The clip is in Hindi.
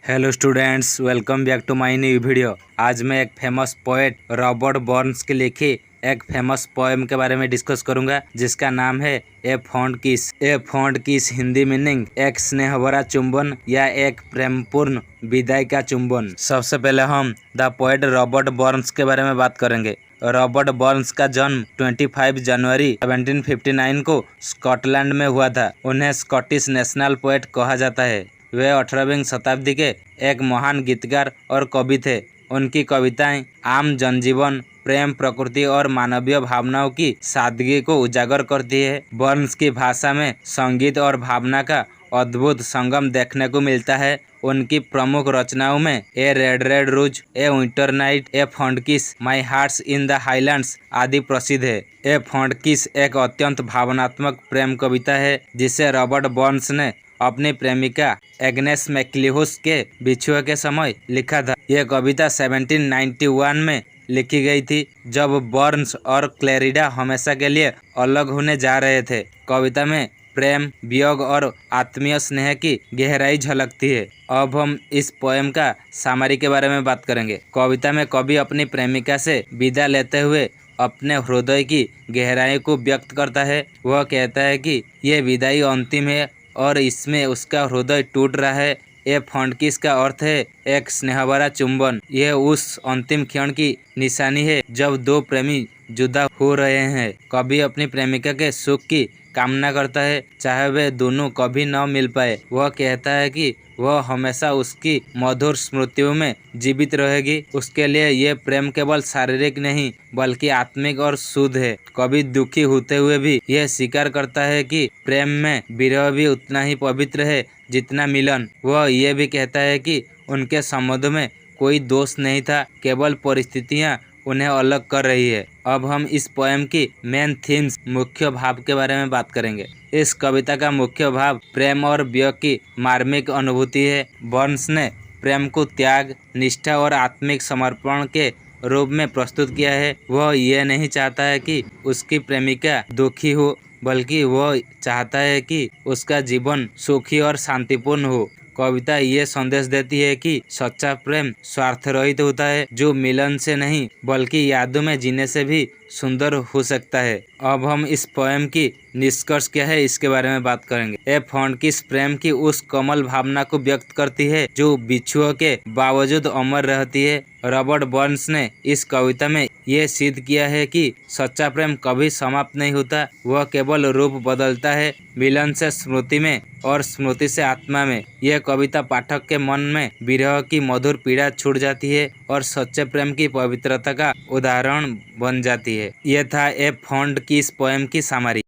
Hello students, welcome back to my new video. आज मैं एक फेमस पोएट रॉबर्ट बर्न्स की लिखी एक फेमस पोएम के बारे में डिस्कस करूंगा, जिसका नाम है ए फॉन्ड किस। ए फॉन्ड किस हिंदी मीनिंग एक स्नेह भरा चुंबन या एक प्रेमपूर्ण विदाई का चुंबन। सबसे पहले हम द पोएट रॉबर्ट बर्न्स के बारे में बात करेंगे। रॉबर्ट बर्न्स का जन्म 25 जनवरी 1759 को स्कॉटलैंड में हुआ था। उन्हें स्कॉटिश नेशनल पोएट कहा जाता है। वे 18वीं शताब्दी के एक महान गीतकार और कवि थे। उनकी कविताएं आम जनजीवन, प्रेम, प्रकृति और मानवीय भावनाओं की सादगी को उजागर करती है। बर्न्स की भाषा में संगीत और भावना का अद्भुत संगम देखने को मिलता है। उनकी प्रमुख रचनाओं में ए रेड रेड रोज, ए विंटर नाइट, ए फॉन्ड किस, माई हार्ट्स इन द हाईलैंड्स आदि प्रसिद्ध है। ए फॉन्ड किस एक अत्यंत भावनात्मक प्रेम कविता है, जिसे रॉबर्ट बर्न्स ने अपनी प्रेमिका एग्नेस मैक्लिहुस के बिछुए के समय लिखा था। यह कविता 1791 में लिखी गई थी, जब बर्न्स और क्लैरिडा हमेशा के लिए अलग होने जा रहे थे। कविता में प्रेम, वियोग और आत्मीय स्नेह की गहराई झलकती है। अब हम इस पोएम का सामरी के बारे में बात करेंगे। कविता में कवि अपनी प्रेमिका से विदा लेते हुए अपने हृदय की गहराई को व्यक्त करता है। वह कहता है कि यह विदाई अंतिम है और इसमें उसका हृदय टूट रहा है। ए फॉन्ड किस का अर्थ है एक स्नेहभरा चुंबन। यह उस अंतिम क्षण की निशानी है जब दो प्रेमी जुदा हो रहे हैं। कवि अपनी प्रेमिका के सुख की कामना करता है, चाहे वे दोनों कभी न मिल पाए। वह कहता है कि वह हमेशा उसकी मधुर स्मृतियों में जीवित रहेगी। उसके लिए ये प्रेम केवल शारीरिक नहीं बल्कि आत्मिक और शुद्ध है। कवि दुखी होते हुए भी यह स्वीकार करता है कि प्रेम में विरह भी उतना ही पवित्र है जितना मिलन। वह यह भी कहता है कि उनके संबंध में कोई दोष नहीं था, केवल परिस्थितियाँ उन्हें अलग कर रही है। अब हम इस पोएम की मेन थीम्स, मुख्य भाव के बारे में बात करेंगे। इस कविता का मुख्य भाव प्रेम और वियोग की मार्मिक अनुभूति है। बर्न्स ने प्रेम को त्याग, निष्ठा और आत्मिक समर्पण के रूप में प्रस्तुत किया है। वह यह नहीं चाहता है कि उसकी प्रेमिका दुखी हो, बल्कि वह चाहता है कि उसका जीवन सुखी और शांतिपूर्ण हो। कविता ये संदेश देती है कि सच्चा प्रेम स्वार्थ रहित होता है, जो मिलन से नहीं बल्कि यादों में जीने से भी सुंदर हो सकता है। अब हम इस पोएम की निष्कर्ष क्या है इसके बारे में बात करेंगे। ए फॉन्ड किस प्रेम की उस कमल भावना को व्यक्त करती है जो बिछुओं के बावजूद अमर रहती है। रॉबर्ट बर्न्स ने इस कविता में ये सिद्ध किया है कि सच्चा प्रेम कभी समाप्त नहीं होता, वह केवल रूप बदलता है, मिलन से स्मृति में और स्मृति से आत्मा में। यह कविता पाठक के मन में विरह की मधुर पीड़ा छूट जाती है और सच्चे प्रेम की पवित्रता का उदाहरण बन जाती है। यह था ए फॉन्ड किस पोएम की सामरी।